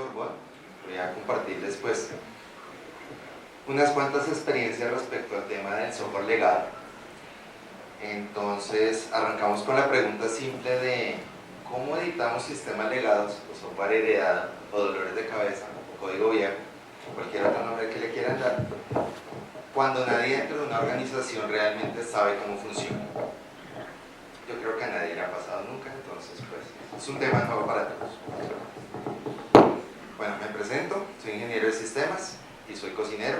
Sorbonne. Voy a compartirles pues unas cuantas experiencias respecto al tema del software legado. Entonces arrancamos con la pregunta simple de ¿cómo editamos sistemas legados o software heredado o dolores de cabeza o código viejo o cualquier otro nombre que le quieran dar cuando nadie dentro de una organización realmente sabe cómo funciona? Yo creo que a nadie le ha pasado nunca, entonces pues es un tema nuevo para todos. Bueno, me presento, soy ingeniero de sistemas y soy cocinero.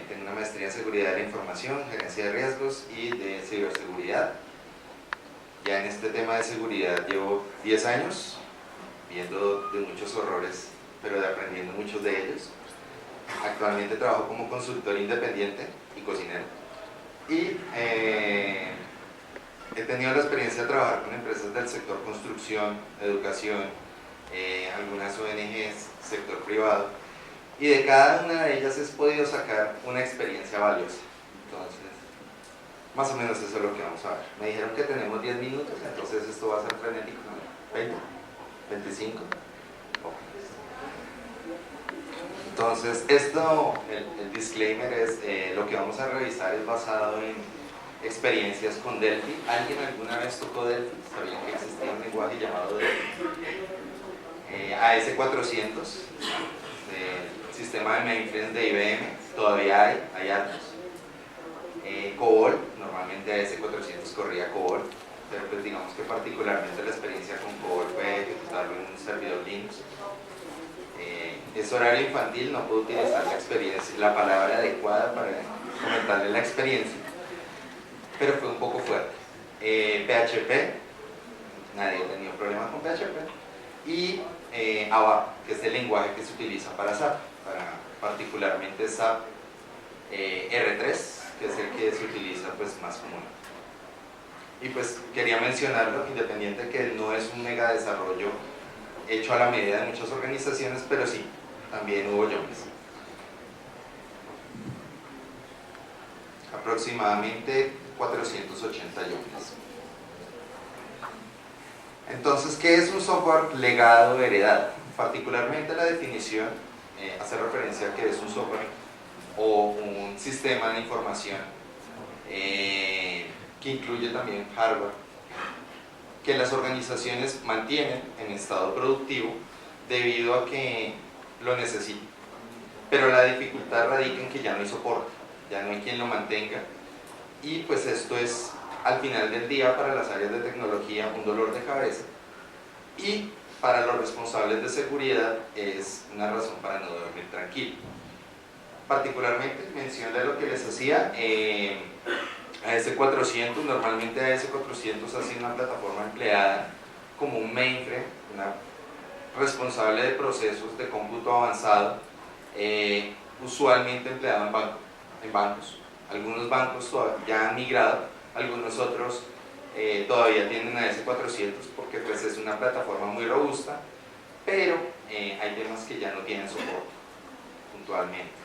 Tengo una maestría en seguridad de la información, gerencia de riesgos y de ciberseguridad. Ya en este tema de seguridad llevo 10 años, viendo de muchos horrores, pero de aprendiendo muchos de ellos. Actualmente trabajo como consultor independiente y cocinero. Y he tenido la experiencia de trabajar con empresas del sector construcción, educación, algunas ONGs, sector privado, y de cada una de ellas he podido sacar una experiencia valiosa. Entonces, más o menos eso es lo que vamos a ver. Me dijeron que tenemos 10 minutos, entonces esto va a ser frenético, ¿no? 20, 25. Entonces, esto, el disclaimer es, lo que vamos a revisar es basado en experiencias con Delphi. ¿Alguien alguna vez tocó Delphi? ¿Sabían que existía un lenguaje llamado Delphi? AS400, sistema de mainframes de IBM, todavía hay hartos. COBOL, normalmente AS400 corría COBOL, pero pues digamos que particularmente la experiencia con COBOL fue ejecutarlo en un servidor Linux. Es horario infantil, no puedo utilizar la experiencia, la palabra adecuada para comentarle la experiencia, pero fue un poco fuerte. PHP, nadie ha tenido problemas con PHP, y ABAP, que es el lenguaje que se utiliza para SAP, para particularmente SAP R3, que es el que se utiliza pues más común. Y pues quería mencionarlo, independiente que no es un mega desarrollo hecho a la medida de muchas organizaciones, pero sí, también hubo jumpers. Aproximadamente 480 jumpers. Entonces, ¿qué es un software legado heredado? Particularmente la definición hace referencia a que es un software o un sistema de información que incluye también hardware que las organizaciones mantienen en estado productivo debido a que lo necesitan. Pero la dificultad radica en que ya no hay soporte, ya no hay quien lo mantenga, y pues esto es al final del día para las áreas de tecnología un dolor de cabeza, y para los responsables de seguridad es una razón para no dormir tranquilo. Particularmente, mención de lo que les hacía, AS400, normalmente AS400 ha sido una plataforma empleada como un mainframe, una responsable de procesos de cómputo avanzado, usualmente empleado en bancos. Algunos bancos ya han migrado, algunos otros todavía tienen AS400 porque pues es una plataforma muy robusta, pero hay temas que ya no tienen soporte puntualmente.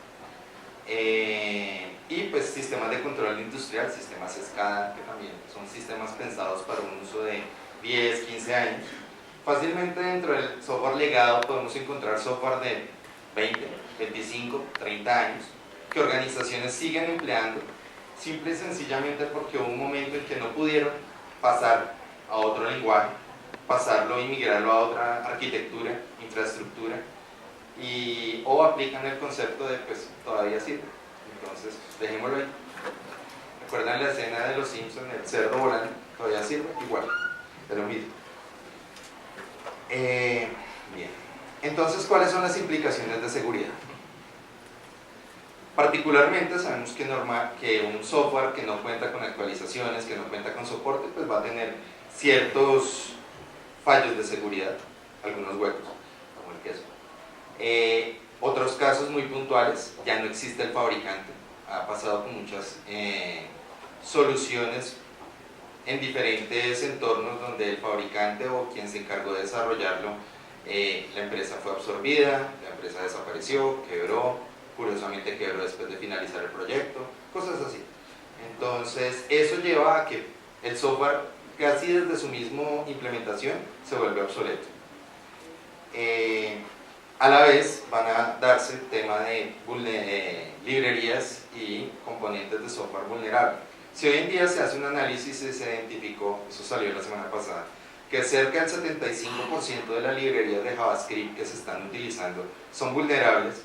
Y pues sistemas de control industrial, sistemas SCADA, que también son sistemas pensados para un uso de 10, 15 años. Fácilmente dentro del software legado podemos encontrar software de 20, 25, 30 años que organizaciones siguen empleando simple y sencillamente porque hubo un momento en que no pudieron pasar a otro lenguaje, pasarlo y migrarlo a otra arquitectura, infraestructura, o aplican el concepto de pues todavía sirve, entonces dejémoslo ahí. ¿Recuerdan la escena de los Simpsons, el cerdo volando? Todavía sirve, igual, de lo mismo. Bien, entonces ¿cuáles son las implicaciones de seguridad? Particularmente sabemos que un software que no cuenta con actualizaciones, que no cuenta con soporte, pues va a tener ciertos fallos de seguridad, algunos huecos, como el queso. Otros casos muy puntuales, ya no existe el fabricante, ha pasado con muchas soluciones en diferentes entornos donde el fabricante o quien se encargó de desarrollarlo, la empresa fue absorbida, la empresa desapareció, quebró, curiosamente quebró después de finalizar el proyecto, cosas así. Entonces eso lleva a que el software casi desde su misma implementación se vuelve obsoleto. A la vez van a darse el tema de librerías y componentes de software vulnerable. Si hoy en día se hace un análisis y se identificó, eso salió la semana pasada, que cerca del 75% de las librerías de JavaScript que se están utilizando son vulnerables,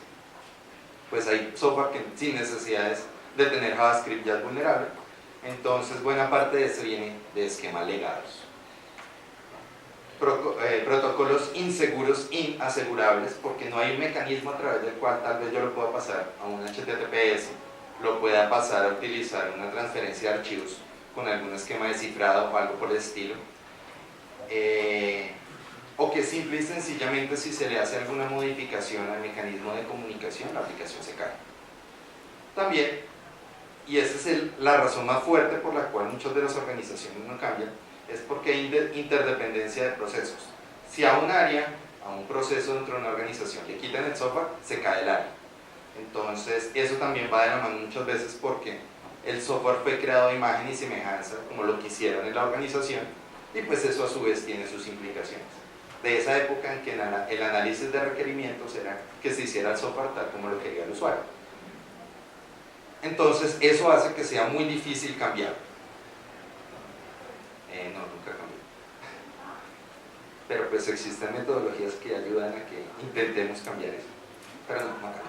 pues hay software que sin necesidades de tener JavaScript ya es vulnerable. Entonces buena parte de eso viene de esquemas legados. Protocolos inseguros, inasegurables, porque no hay un mecanismo a través del cual tal vez yo lo pueda pasar a un HTTPS, lo pueda pasar a utilizar una transferencia de archivos con algún esquema de cifrado o algo por el estilo, o que simple y sencillamente si se le hace alguna modificación al mecanismo de comunicación, la aplicación se cae. También, y esa es la razón más fuerte por la cual muchas de las organizaciones no cambian, es porque hay interdependencia de procesos. Si a un área, a un proceso dentro de una organización le quitan el software, se cae el área. Entonces eso también va de la mano muchas veces porque el software fue creado a imagen y semejanza como lo quisieron en la organización, y pues eso a su vez tiene sus implicaciones. De esa época en que el análisis de requerimientos era que se hiciera el software tal como lo quería el usuario. Entonces eso hace que sea muy difícil cambiar. No, nunca cambió. Pero pues existen metodologías que ayudan a que intentemos cambiar eso. Pero no cambió.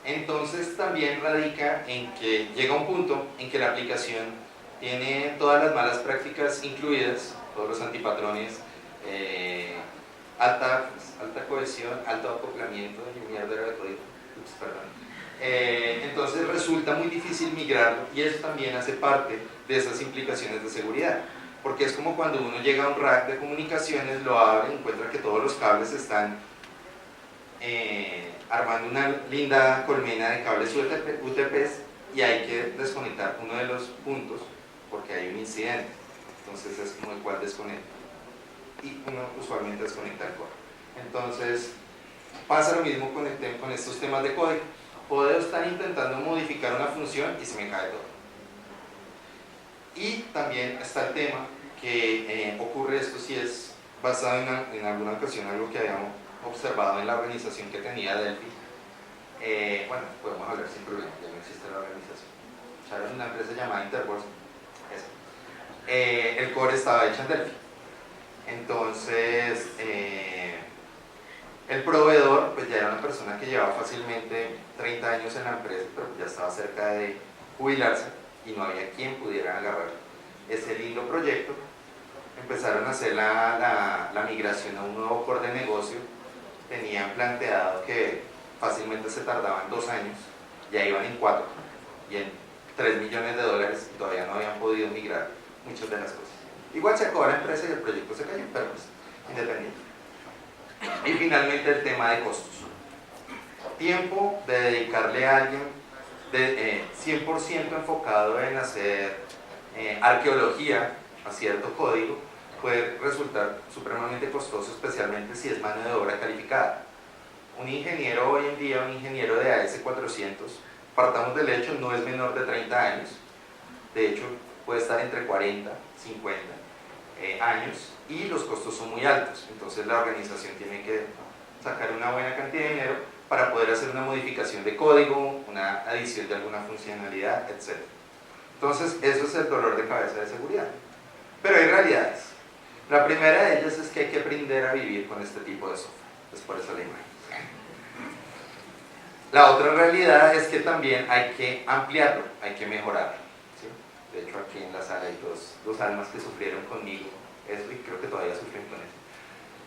Entonces también radica en que llega un punto en que la aplicación tiene todas las malas prácticas incluidas, todos los antipatrones, alta cohesión, alto acoplamiento y mierdero de código. Entonces resulta muy difícil migrarlo, y eso también hace parte de esas implicaciones de seguridad, porque es como cuando uno llega a un rack de comunicaciones, lo abre y encuentra que todos los cables están armando una linda colmena de cables UTPs, y hay que desconectar uno de los puntos porque hay un incidente. Entonces es como el cual desconecta, y uno usualmente desconecta el core. Entonces pasa lo mismo con estos temas de código. Puedo estar intentando modificar una función y se me cae todo. Y también está el tema que ocurre, esto sí es basado en alguna ocasión algo que habíamos observado en la organización que tenía Delphi. Bueno, podemos hablar sin problema, ya no existe la organización. Era una empresa llamada Interworks. El core estaba hecho en Delphi. Entonces el proveedor pues ya era una persona que llevaba fácilmente 30 años en la empresa, pero ya estaba cerca de jubilarse y no había quien pudiera agarrar ese lindo proyecto. Empezaron a hacer la migración a un nuevo core de negocio. Tenían planteado que fácilmente se tardaban 2 años, ya iban en 4 y en $3 millones, y todavía no habían podido migrar muchas de las cosas. Igual se acabó la empresa y el proyecto se cayó, pero pues independiente. Y finalmente el tema de costos. Tiempo de dedicarle a alguien 100% enfocado en hacer arqueología a cierto código puede resultar supremamente costoso, especialmente si es mano de obra calificada. Un ingeniero hoy en día, un ingeniero de AS400, partamos del hecho, no es menor de 30 años, de hecho puede estar entre 40, 50 años, y los costos son muy altos. Entonces la organización tiene que sacar una buena cantidad de dinero para poder hacer una modificación de código, una adición de alguna funcionalidad, etc. Entonces eso es el dolor de cabeza de seguridad. Pero hay realidades. La primera de ellas es que hay que aprender a vivir con este tipo de software. Es por eso la imagen. La otra realidad es que también hay que ampliarlo, hay que mejorarlo, ¿sí? De hecho aquí en la sala hay dos almas que sufrieron conmigo eso, y creo que todavía sufren con eso,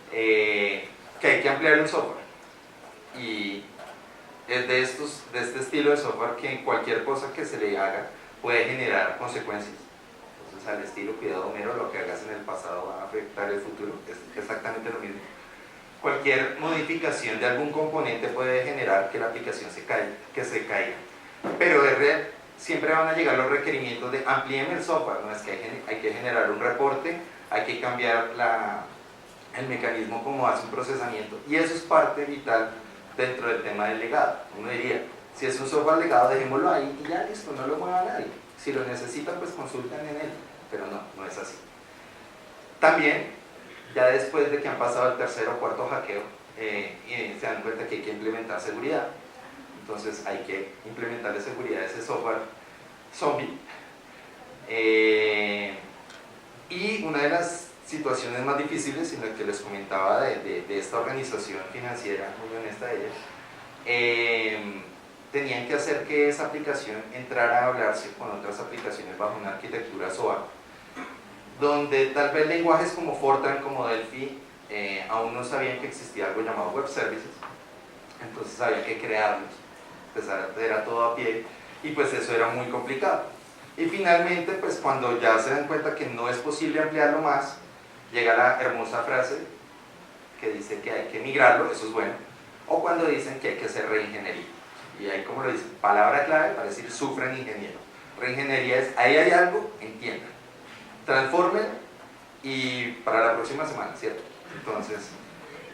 que hay que ampliar un software, y es de este estilo de software que cualquier cosa que se le haga puede generar consecuencias. Entonces al estilo cuidado Homero, lo que hagas en el pasado va a afectar el futuro, es exactamente lo mismo. Cualquier modificación de algún componente puede generar que la aplicación se caiga. Pero siempre van a llegar los requerimientos de amplíeme el software, no es que hay que generar un reporte, hay que cambiar el mecanismo como hace un procesamiento, y eso es parte vital dentro del tema del legado. Uno diría, si es un software legado, dejémoslo ahí y ya listo, no lo mueva nadie. Si lo necesitan, pues consulten en él, pero no es así. También, ya después de que han pasado el tercer o cuarto hackeo, y se dan cuenta que hay que implementar seguridad. Entonces hay que implementar la seguridad de ese software zombie. Y una de las situaciones más difíciles en la que les comentaba de esta organización financiera, muy honesta de ella, tenían que hacer que esa aplicación entrara a hablarse con otras aplicaciones bajo una arquitectura SOA, donde tal vez lenguajes como Fortran, como Delphi, aún no sabían que existía algo llamado Web Services, entonces había que crearlos, empezar a hacer a todo a pie, y pues eso era muy complicado. Y finalmente, pues cuando ya se dan cuenta que no es posible ampliarlo más, llega la hermosa frase que dice que hay que migrarlo, eso es bueno, o cuando dicen que hay que hacer reingeniería. Y ahí, como lo dicen, palabra clave para decir sufren ingeniero. Reingeniería es, ahí hay algo, entiendan, transformen y para la próxima semana, ¿cierto? Entonces,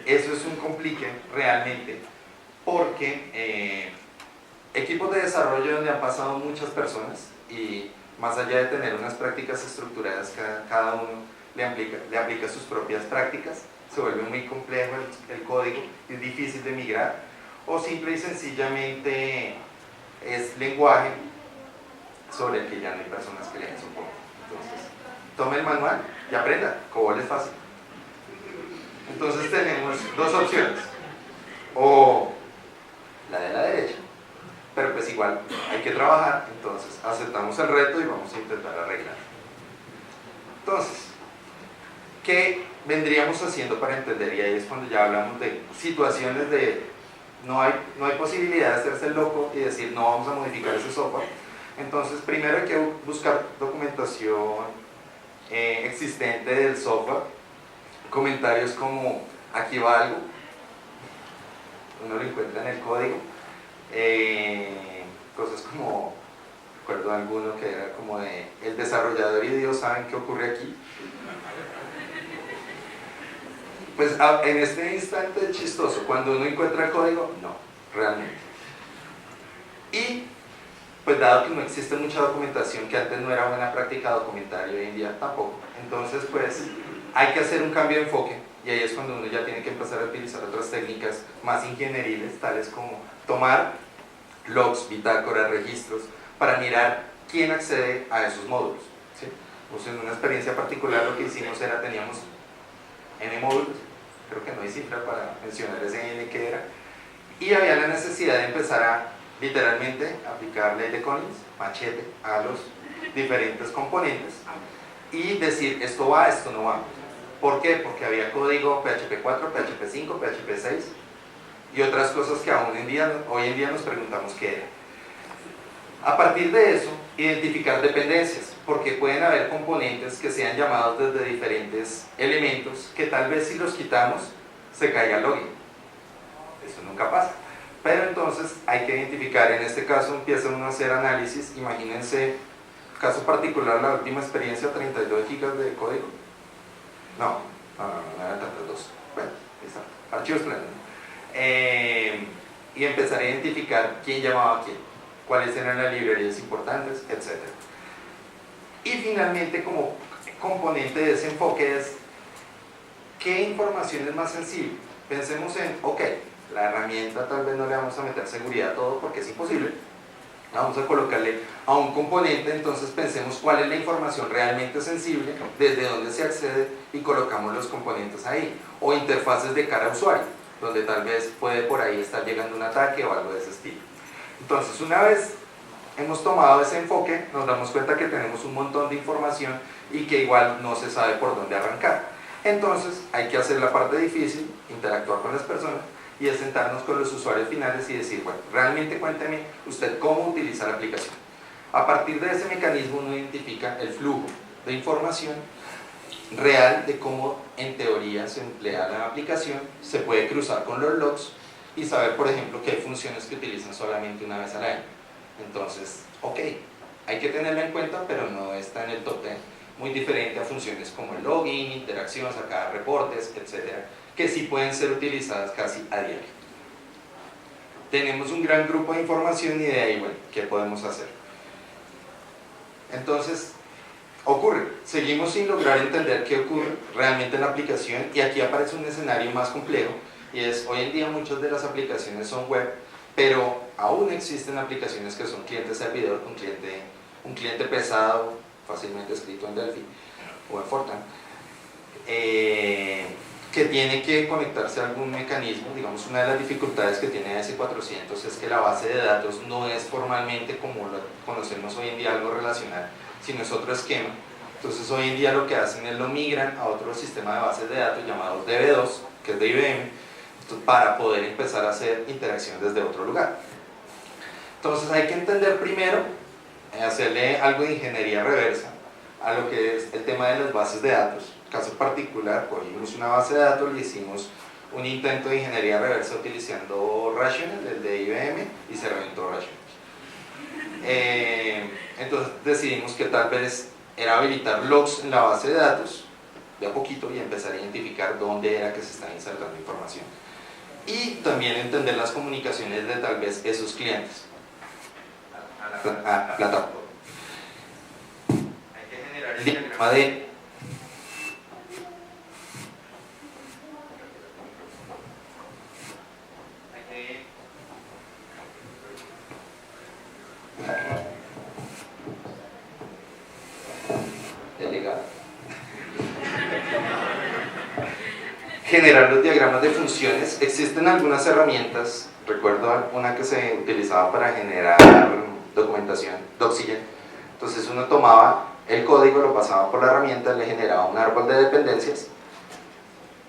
eso es un complique realmente, porque equipos de desarrollo donde han pasado muchas personas y más allá de tener unas prácticas estructuradas, cada uno le aplica sus propias prácticas, se vuelve muy complejo el código, es difícil de migrar, o simple y sencillamente es lenguaje sobre el que ya no hay personas que le den soporte. Entonces, tome el manual y aprenda, COBOL es fácil. Entonces tenemos dos opciones, o la de la derecha, pero pues igual hay que trabajar, entonces aceptamos el reto y vamos a intentar arreglar. Entonces, ¿qué vendríamos haciendo para entender? Y ahí es cuando ya hablamos de situaciones de no hay posibilidad de hacerse el loco y decir no vamos a modificar ese software. Entonces, primero hay que buscar documentación existente del software, comentarios como aquí va algo, uno lo encuentra en el código, cosas como, recuerdo alguno que era como de el desarrollador y Dios saben qué ocurre aquí. Pues en este instante es chistoso, cuando uno encuentra el código, no, realmente. Y pues dado que no existe mucha documentación, que antes no era buena práctica documentar y hoy en día tampoco, entonces pues hay que hacer un cambio de enfoque y ahí es cuando uno ya tiene que empezar a utilizar otras técnicas más ingenieriles, tales como tomar logs, bitácoras, registros, para mirar quién accede a esos módulos, ¿sí? Pues en una experiencia particular lo que hicimos era, teníamos N módulos, creo que no hay cifra para mencionar ese N que era, y había la necesidad de empezar a literalmente aplicar ley de Collins, machete, a los diferentes componentes y decir esto va, esto no va. ¿Por qué? Porque había código PHP 4, PHP 5, PHP 6 y otras cosas que hoy en día nos preguntamos qué era. A partir de eso, identificar dependencias, porque pueden haber componentes que sean llamados desde diferentes elementos que tal vez si los quitamos se caiga el login. Eso nunca pasa. Pero entonces hay que identificar, en este caso empieza uno a hacer análisis, imagínense, caso particular, la última experiencia, 32 gigas de código. No eran tantos dos. Bueno, ahí está, archivos planos. Y empezar a identificar quién llamaba a quién, cuáles eran las librerías importantes, etc. Y finalmente, como componente de ese enfoque es, ¿qué información es más sensible? Pensemos en, ok, la herramienta tal vez no le vamos a meter seguridad a todo porque es imposible, vamos a colocarle a un componente, entonces pensemos cuál es la información realmente sensible, desde dónde se accede y colocamos los componentes ahí, o interfaces de cara a usuario, donde tal vez puede por ahí estar llegando un ataque o algo de ese estilo. Entonces, una vez hemos tomado ese enfoque, nos damos cuenta que tenemos un montón de información y que igual no se sabe por dónde arrancar. Entonces, hay que hacer la parte difícil, interactuar con las personas, y es sentarnos con los usuarios finales y decir, bueno, realmente cuénteme usted cómo utiliza la aplicación. A partir de ese mecanismo uno identifica el flujo de información real de cómo en teoría se emplea la aplicación, se puede cruzar con los logs y saber, por ejemplo, que hay funciones que utilizan solamente una vez al año. Entonces, ok, hay que tenerlo en cuenta, pero no está en el top 10. Muy diferente a funciones como el login, interacción, sacar reportes, etcétera, que sí pueden ser utilizadas casi a diario. Tenemos un gran grupo de información y de ahí, bueno, ¿qué podemos hacer? Entonces, ocurre, seguimos sin lograr entender qué ocurre realmente en la aplicación y aquí aparece un escenario más complejo y es, hoy en día muchas de las aplicaciones son web, pero aún existen aplicaciones que son cliente-servidor, un cliente pesado, fácilmente escrito en Delphi o en Fortran, que tiene que conectarse a algún mecanismo. Digamos, una de las dificultades que tiene AS400 es que la base de datos no es formalmente como lo conocemos hoy en día, algo relacional, sino es otro esquema. Entonces hoy en día lo que hacen es lo migran a otro sistema de bases de datos llamado DB2, que es de IBM, para poder empezar a hacer interacción desde otro lugar. Entonces hay que entender primero, hacerle algo de ingeniería reversa a lo que es el tema de las bases de datos. Caso particular, cogimos una base de datos, le hicimos un intento de ingeniería reversa utilizando Rational, el de IBM, y se reventó Rational. Entonces decidimos que tal vez era habilitar logs en la base de datos de a poquito y empezar a identificar dónde era que se estaba insertando información. Y también entender las comunicaciones de tal vez esos clientes a la plataforma. Hay que generar el diagrama de generar los diagramas de funciones. Existen algunas herramientas, recuerdo una que se utilizaba para generar documentación, Doxygen. Entonces uno tomaba el código, lo pasaba por la herramienta, le generaba un árbol de dependencias.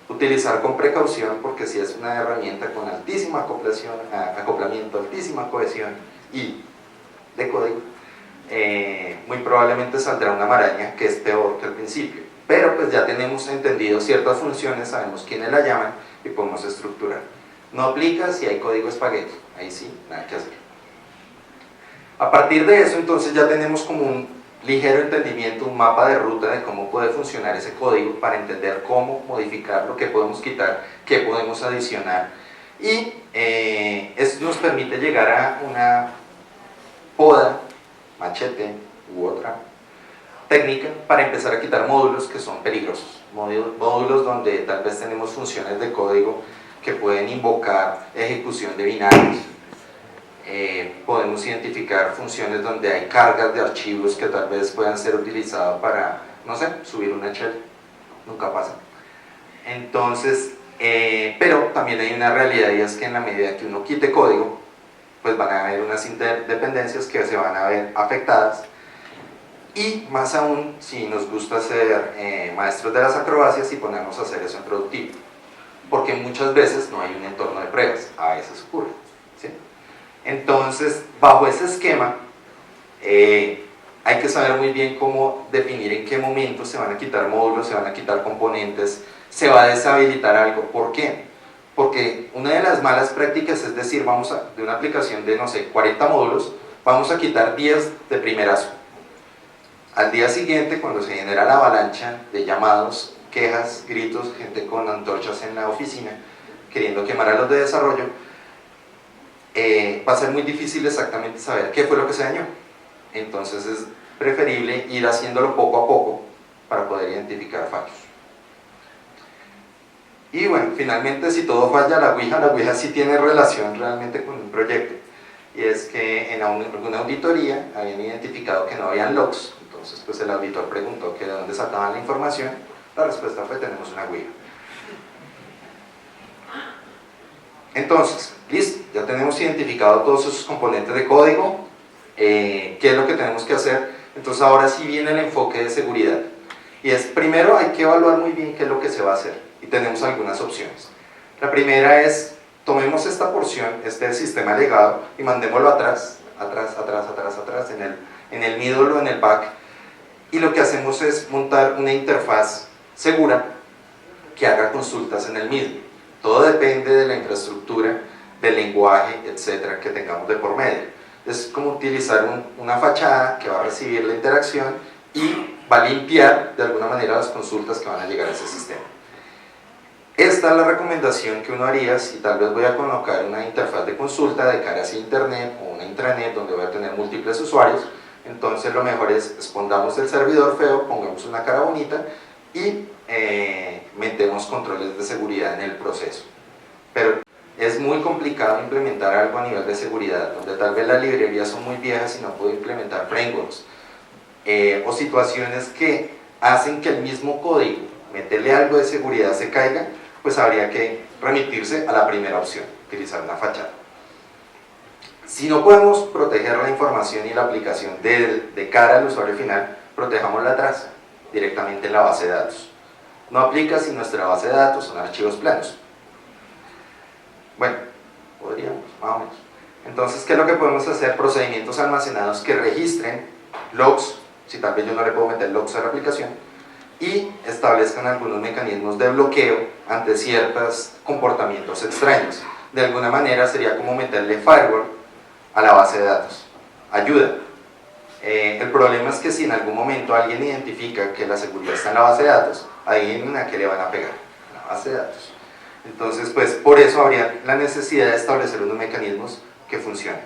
Utilizar con precaución, porque si es una herramienta con altísima acoplamiento, altísima cohesión y de código, muy probablemente saldrá una maraña que es peor que al principio. Pero pues ya tenemos entendido ciertas funciones, sabemos quiénes la llaman y podemos estructurar. No aplica si hay código espagueti, ahí sí, nada que hacer. A partir de eso, entonces ya tenemos como un ligero entendimiento, un mapa de ruta de cómo puede funcionar ese código para entender cómo modificarlo, qué podemos quitar, qué podemos adicionar. Y eso nos permite llegar a una poda, machete u otra técnica para empezar a quitar módulos que son peligrosos, módulos donde tal vez tenemos funciones de código que pueden invocar ejecución de binarios, podemos identificar funciones donde hay cargas de archivos que tal vez puedan ser utilizadas para, no sé, subir una shell, nunca pasa. Entonces, pero también hay una realidad, y es que en la medida que uno quite código, pues van a haber unas interdependencias que se van a ver afectadas. Y más aún si nos gusta ser maestros de las acrobacias y ponernos a hacer eso en productivo, porque muchas veces no hay un entorno de pruebas, a veces ocurre, ¿sí? Entonces, bajo ese esquema hay que saber muy bien cómo definir en qué momento se van a quitar módulos, se van a quitar componentes, se va a deshabilitar algo. ¿Por qué? Porque una de las malas prácticas es decir, de una aplicación de, no sé, 40 módulos, vamos a quitar 10 de primerazo. Al día siguiente, cuando se genera la avalancha de llamados, quejas, gritos, gente con antorchas en la oficina queriendo quemar a los de desarrollo, va a ser muy difícil exactamente saber qué fue lo que se dañó. Entonces es preferible ir haciéndolo poco a poco para poder identificar fallos. Y bueno, finalmente, si todo falla, la Ouija sí tiene relación realmente con un proyecto, y es que en alguna auditoría habían identificado que no habían logs. Entonces pues el auditor preguntó que de dónde sacaban la información. La respuesta fue: tenemos una Ouija. Entonces, listo, ya tenemos identificado todos esos componentes de código, qué es lo que tenemos que hacer. Entonces ahora sí viene el enfoque de seguridad, y es, primero hay que evaluar muy bien qué es lo que se va a hacer, y tenemos algunas opciones. La primera es, tomemos esta porción, este sistema legado, y mandémoslo atrás, en el middle o en el back, y lo que hacemos es montar una interfaz segura que haga consultas en el mismo. Todo depende de la infraestructura, del lenguaje, etcétera, que tengamos de por medio. Es como utilizar una fachada que va a recibir la interacción y va a limpiar de alguna manera las consultas que van a llegar a ese sistema. Esta es la recomendación que uno haría si tal vez voy a colocar una interfaz de consulta de cara hacia internet o una intranet donde voy a tener múltiples usuarios. Entonces lo mejor es escondamos el servidor feo, pongamos una cara bonita y metemos controles de seguridad en el proceso. pero es muy complicado implementar algo a nivel de seguridad, donde tal vez las librerías son muy viejas y no puedo implementar frameworks, o situaciones que hacen que el mismo código, meterle algo de seguridad, se caiga, pues habría que remitirse a la primera opción, utilizar una fachada. Si no podemos proteger la información y la aplicación de cara al usuario final, protejámosla atrás, directamente en la base de datos. No aplica si nuestra base de datos son archivos planos. Bueno, podríamos, más o menos. Entonces, ¿qué es lo que podemos hacer? Procedimientos almacenados que registren logs, si tal vez yo no le puedo meter logs a la aplicación, y establezcan algunos mecanismos de bloqueo ante ciertos comportamientos extraños. De alguna manera sería como meterle firewall a la base de datos. Ayuda. El problema es que si en algún momento alguien identifica que la seguridad está en la base de datos, ¿a qué le van a pegar? A la base de datos. Entonces, pues por eso habría la necesidad de establecer unos mecanismos que funcionen.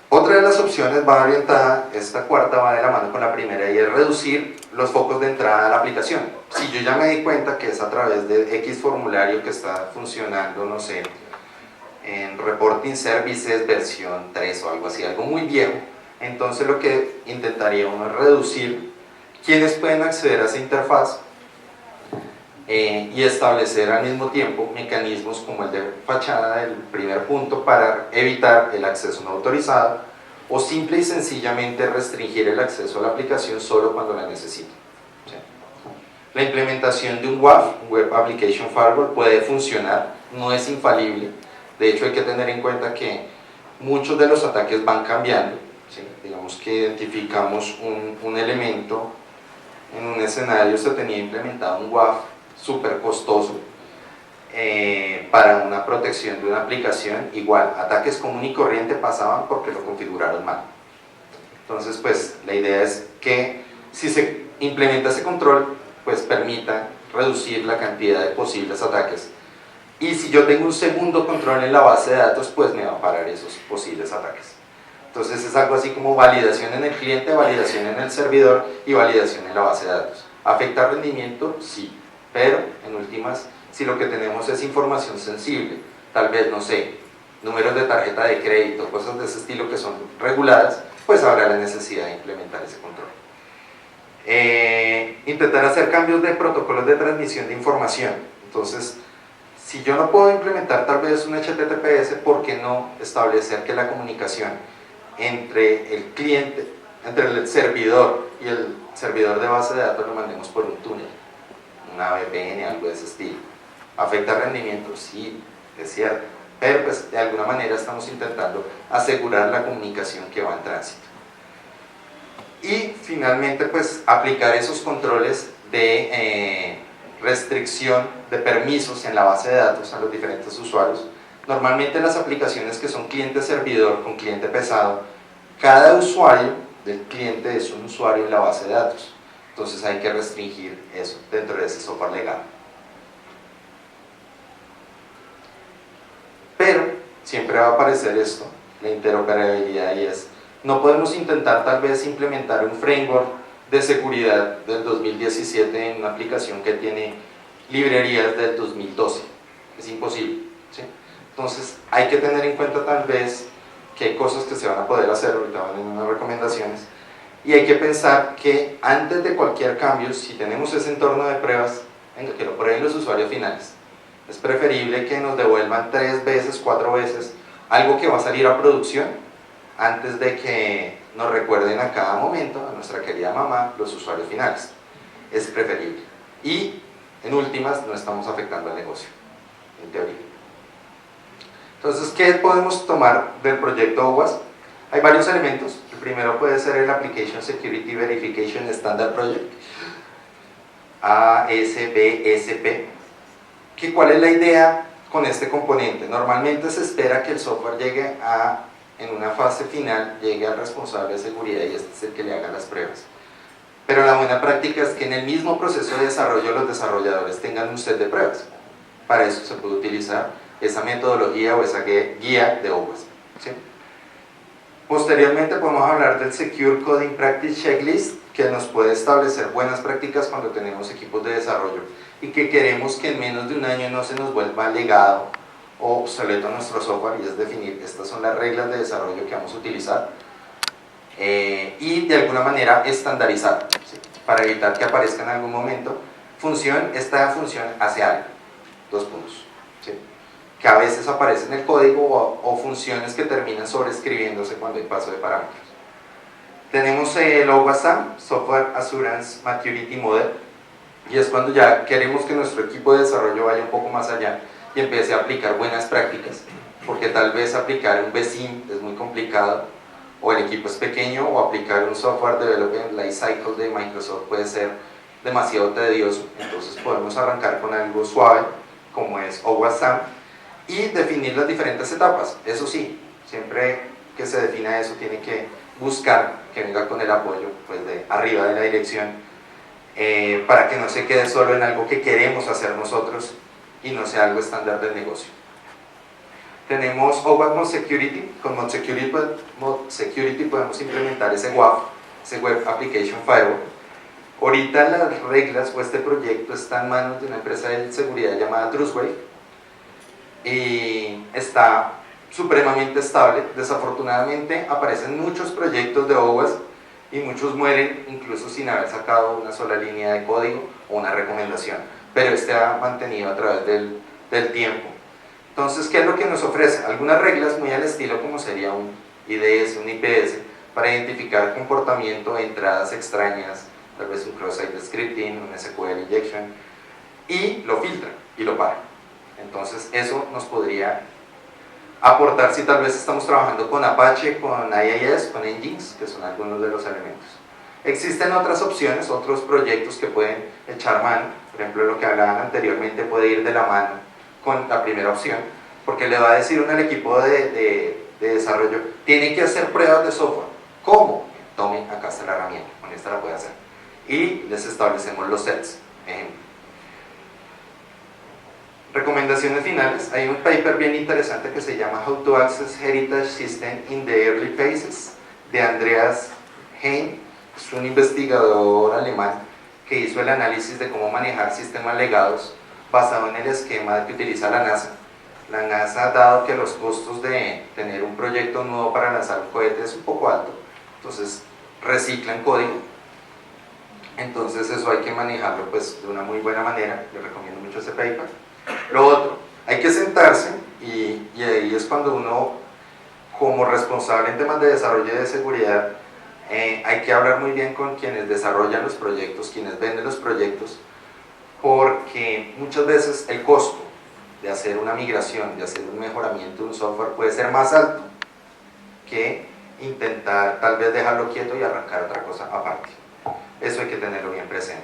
Otra de las opciones va orientada, esta cuarta va de la mano con la primera, y es reducir los focos de entrada a la aplicación. Si yo ya me di cuenta que es a través de X formulario que está funcionando, no sé, en Reporting Services versión 3 o algo así, algo muy viejo, entonces lo que intentaría uno es reducir quiénes pueden acceder a esa interfaz, y establecer al mismo tiempo mecanismos como el de fachada del primer punto para evitar el acceso no autorizado, o simple y sencillamente restringir el acceso a la aplicación solo cuando la necesito. ¿Sí? La implementación de un WAF, Web Application Firewall, puede funcionar, no es infalible. De hecho, hay que tener en cuenta que muchos de los ataques van cambiando. ¿Sí? Digamos que identificamos un elemento en un escenario, se tenía implementado un WAF súper costoso para una protección de una aplicación. Igual, ataques común y corriente pasaban porque lo configuraron mal. Entonces, pues la idea es que si se implementa ese control, pues permita reducir la cantidad de posibles ataques, y si yo tengo un segundo control en la base de datos, pues me va a parar esos posibles ataques. Entonces es algo así como validación en el cliente, validación en el servidor y validación en la base de datos. ¿Afecta rendimiento? Sí, pero en últimas, si lo que tenemos es información sensible, tal vez, no sé, números de tarjeta de crédito, cosas de ese estilo que son reguladas, pues habrá la necesidad de implementar ese control. Intentar hacer cambios de protocolos de transmisión de información. Entonces, si yo no puedo implementar tal vez un HTTPS, ¿por qué no establecer que la comunicación entre el cliente, entre el servidor y el servidor de base de datos lo mandemos por un túnel, una VPN, algo de ese estilo? ¿Afecta el rendimiento? Sí, es cierto, pero pues de alguna manera estamos intentando asegurar la comunicación que va en tránsito. Y finalmente, pues aplicar esos controles de restricción de permisos en la base de datos a los diferentes usuarios. Normalmente las aplicaciones que son cliente-servidor con cliente pesado, cada usuario del cliente es un usuario en la base de datos. Entonces hay que restringir eso dentro de ese software legal. Pero siempre va a aparecer esto, la interoperabilidad, y es, no podemos intentar tal vez implementar un framework de seguridad del 2017 en una aplicación que tiene librerías del 2012. Es imposible. ¿Sí? Entonces hay que tener en cuenta tal vez que hay cosas que se van a poder hacer, ahorita van en unas recomendaciones, y hay que pensar que antes de cualquier cambio, si tenemos ese entorno de pruebas, venga, que lo prueben los usuarios finales. Es preferible que nos devuelvan 3 veces, 4 veces algo que va a salir a producción, antes de que nos recuerden a cada momento, a nuestra querida mamá, los usuarios finales. Es preferible. Y en últimas, no estamos afectando al negocio, en teoría. Entonces, ¿qué podemos tomar del proyecto OWASP? Hay varios elementos. El primero puede ser el Application Security Verification Standard Project, ASBSP. ¿Cuál es la idea con este componente? Normalmente se espera que el software llegue en una fase final, llegue al responsable de seguridad, y este es el que le haga las pruebas. Pero la buena práctica es que en el mismo proceso de desarrollo los desarrolladores tengan un set de pruebas. Para eso se puede utilizar esa metodología o esa guía de OWASP. ¿Sí? Posteriormente podemos hablar del Secure Coding Practice Checklist, que nos puede establecer buenas prácticas cuando tenemos equipos de desarrollo y que queremos que en menos de un año no se nos vuelva legado o obsoleto nuestro software, y es definir estas son las reglas de desarrollo que vamos a utilizar y de alguna manera estandarizar, ¿sí? Para evitar que aparezca en algún momento esta función hace algo, dos puntos, ¿sí? Que a veces aparece en el código o funciones que terminan sobreescribiéndose cuando hay paso de parámetros. Tenemos el OWASM, Software Assurance Maturity Model, y es cuando ya queremos que nuestro equipo de desarrollo vaya un poco más allá y empiece a aplicar buenas prácticas, porque tal vez aplicar un BSIM es muy complicado, o el equipo es pequeño, o aplicar un Software Development Lifecycle de Microsoft puede ser demasiado tedioso. Entonces podemos arrancar con algo suave, como es OWASM, y definir las diferentes etapas. Eso sí, siempre que se defina eso tiene que buscar que venga con el apoyo pues, de arriba de la dirección, para que no se quede solo en algo que queremos hacer nosotros y no sea algo estándar del negocio. Tenemos OWASP Mod Security. Con Mod Security podemos implementar ese WAF, ese Web Application Firewall. Ahorita las reglas o este proyecto está en manos de una empresa de seguridad llamada Trustwave y está supremamente estable. Desafortunadamente aparecen muchos proyectos de OWASP y muchos mueren incluso sin haber sacado una sola línea de código o una recomendación, pero este ha mantenido a través del tiempo. Entonces, ¿qué es lo que nos ofrece? Algunas reglas muy al estilo como sería un IDS, un IPS, para identificar comportamiento, entradas extrañas, tal vez un cross-site scripting, un SQL injection, y lo filtra y lo para. Entonces eso nos podría aportar si tal vez estamos trabajando con Apache, con IIS, con Nginx, que son algunos de los elementos. Existen otras opciones, otros proyectos que pueden echar mano. Por ejemplo, lo que hablaban anteriormente puede ir de la mano con la primera opción, porque le va a decir uno al equipo de desarrollo, tiene que hacer pruebas de software. ¿Cómo? Tomen, acá está la herramienta, con esta la puede hacer. Y les establecemos los sets. Ejemplo. Recomendaciones finales. Hay un paper bien interesante que se llama How to Access Heritage System in the Early Phases, de Andreas Hein. Es un investigador alemán que hizo el análisis de cómo manejar sistemas legados basado en el esquema que utiliza la NASA. La NASA, dado que los costos de tener un proyecto nuevo para lanzar un cohete es un poco alto, entonces reciclan código. Entonces eso hay que manejarlo pues, de una muy buena manera. Les recomiendo mucho ese paper. Lo otro, hay que sentarse y ahí es cuando uno, como responsable en temas de desarrollo y de seguridad, hay que hablar muy bien con quienes desarrollan los proyectos, quienes venden los proyectos, porque muchas veces el costo de hacer una migración, de hacer un mejoramiento de un software puede ser más alto que intentar tal vez dejarlo quieto y arrancar otra cosa aparte. Eso hay que tenerlo bien presente.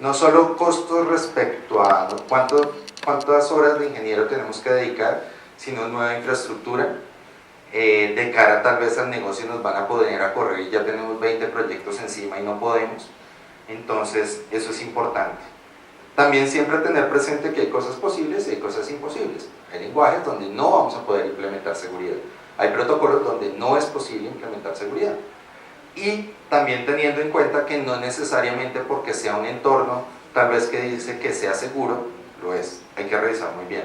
No solo costos respecto a cuántas horas de ingeniero tenemos que dedicar, sino nueva infraestructura. De cara tal vez al negocio nos van a poner a correr y ya tenemos 20 proyectos encima y no podemos. Entonces eso es importante. También siempre tener presente que hay cosas posibles y hay cosas imposibles. Hay lenguajes donde no vamos a poder implementar seguridad. Hay protocolos donde no es posible implementar seguridad. Y también teniendo en cuenta que no necesariamente porque sea un entorno tal vez que dice que sea seguro, lo es. Hay que revisar muy bien.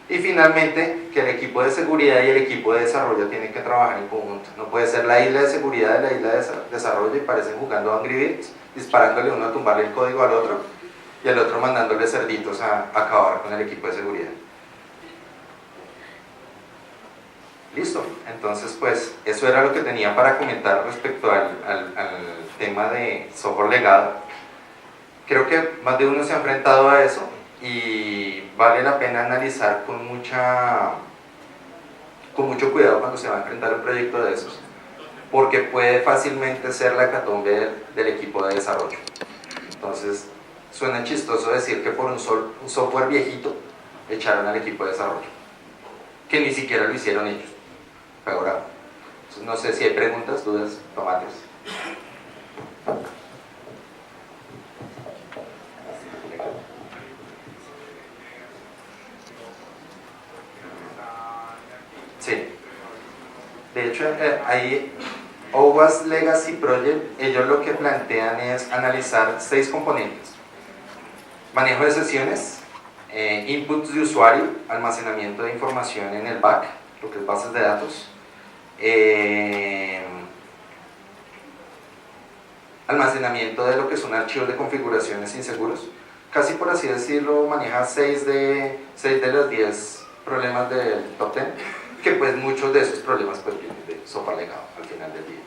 Y finalmente, que el equipo de seguridad y el equipo de desarrollo tienen que trabajar en conjunto. No puede ser la isla de seguridad de la isla de desarrollo y parecen jugando a Angry Birds, disparándole uno a tumbarle el código al otro y al otro mandándole cerditos a acabar con el equipo de seguridad. Listo, entonces pues eso era lo que tenía para comentar respecto al tema de software legado. Creo que más de uno se ha enfrentado a eso y vale la pena analizar con mucho cuidado cuando se va a enfrentar a un proyecto de esos, porque puede fácilmente ser la hecatombe del equipo de desarrollo. Entonces suena chistoso decir que por un software viejito echaron al equipo de desarrollo, que ni siquiera lo hicieron ellos. Ahora, no sé si hay preguntas, dudas, tomates. Sí. De hecho, ahí OWASP Legacy Project, ellos lo que plantean es analizar 6 componentes: manejo de sesiones, inputs de usuario, almacenamiento de información en el back, lo que es bases de datos, almacenamiento de lo que son archivos de configuraciones inseguros. Casi por así decirlo, maneja 6 de los 10 problemas del top 10, que pues muchos de esos problemas pues vienen de software legado al final del día.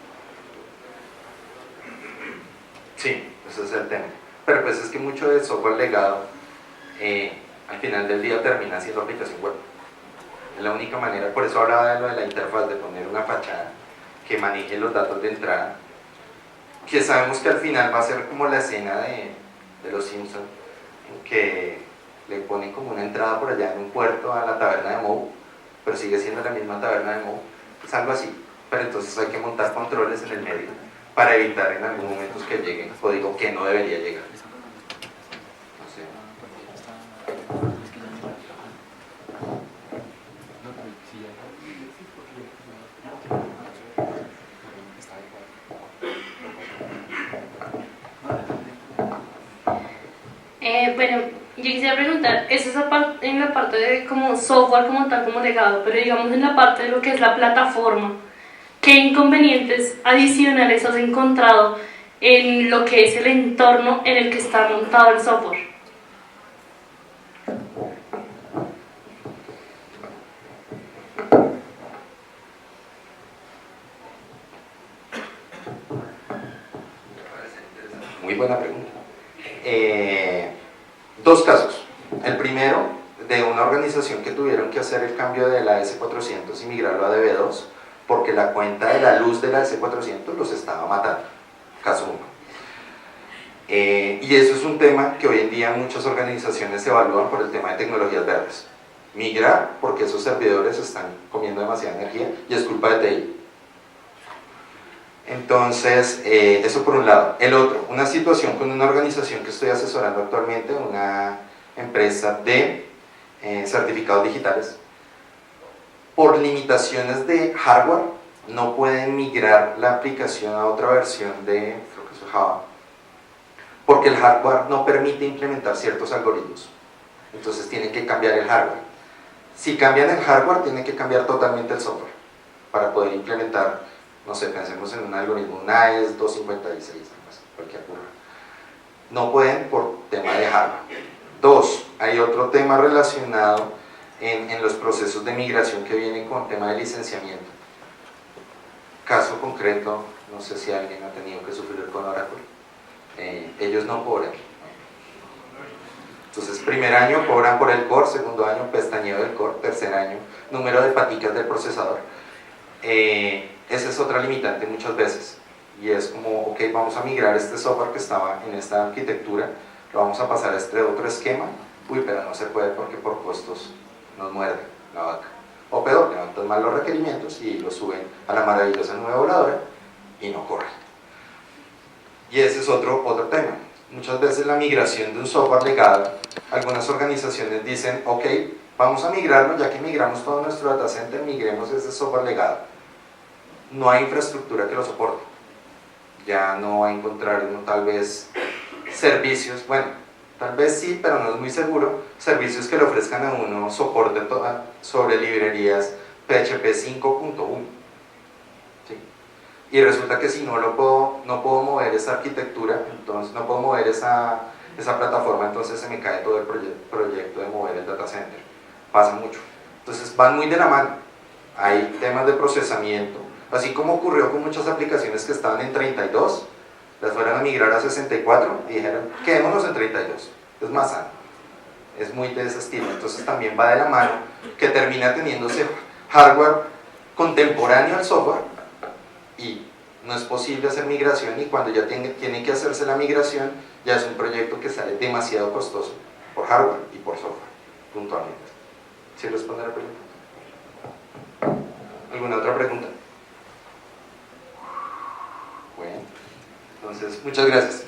Sí, ese es el tema. Pero pues es que mucho del software legado al final del día termina siendo aplicación web. Es la única manera, por eso hablaba de lo de la interfaz, de poner una fachada que maneje los datos de entrada, que sabemos que al final va a ser como la escena de los Simpsons, en que le ponen como una entrada por allá en un puerto a la taberna de Moe, pero sigue siendo la misma taberna de Moe, es algo así. Pero entonces hay que montar controles en el medio para evitar en algún momento que llegue código que no debería llegar. No sé. Bueno, yo quisiera preguntar, eso es en la parte de como software como tal, como legado, pero digamos en la parte de lo que es la plataforma, ¿qué inconvenientes adicionales has encontrado en lo que es el entorno en el que está montado el software? Muy buena pregunta. 2 casos. El primero, de una organización que tuvieron que hacer el cambio de la S400 y migrarlo a DB2, porque la cuenta de la luz de la S400 los estaba matando. Caso 1. Y eso es un tema que hoy en día muchas organizaciones evalúan por el tema de tecnologías verdes. Migrar porque esos servidores están comiendo demasiada energía y es culpa de TI. Entonces, eso por un lado. El otro, una situación con una organización que estoy asesorando actualmente, una empresa de certificados digitales. Por limitaciones de hardware, no pueden migrar la aplicación a otra versión de, creo que es Java, porque el hardware no permite implementar ciertos algoritmos. Entonces tienen que cambiar el hardware. Si cambian el hardware, tienen que cambiar totalmente el software para poder implementar, no sé, pensemos en un algoritmo, un AES 256, cualquier curva. No pueden por tema de hardware. 2, hay otro tema relacionado en los procesos de migración que vienen con tema de licenciamiento. Caso concreto, no sé si alguien ha tenido que sufrir con Oracle. Ellos no cobran. Entonces, primer año cobran por el core, segundo año pestañeo del core, tercer año número de paticas del procesador. Esa es otra limitante muchas veces, y es como, ok, vamos a migrar este software que estaba en esta arquitectura, lo vamos a pasar a este otro esquema, pero no se puede porque por costos nos muerde la vaca. O peor, levantan mal los requerimientos y lo suben a la maravillosa nube voladora y no corre. Y ese es otro tema. Muchas veces la migración de un software legado, algunas organizaciones dicen, ok, vamos a migrarlo, ya que migramos todo nuestro data center, migremos ese software legado. No hay infraestructura que lo soporte. Ya no va a encontrar uno tal vez servicios, bueno, tal vez sí, pero no es muy seguro, servicios que le ofrezcan a uno soporte sobre librerías PHP 5.1. ¿sí? Y resulta que si no puedo mover esa arquitectura, entonces no puedo mover esa plataforma, entonces se me cae todo el proyecto de mover el data center. Pasa mucho. Entonces van muy de la mano. Hay temas de procesamiento, así como ocurrió con muchas aplicaciones que estaban en 32, las fueron a migrar a 64 y dijeron, quedémonos en 32, es más sano, es muy de ese estilo. Entonces también va de la mano que termina teniéndose hardware contemporáneo al software y no es posible hacer migración, y cuando ya tiene que hacerse la migración ya es un proyecto que sale demasiado costoso por hardware y por software, puntualmente. ¿Sí responde a la pregunta? ¿Alguna otra pregunta? Bueno, entonces muchas gracias.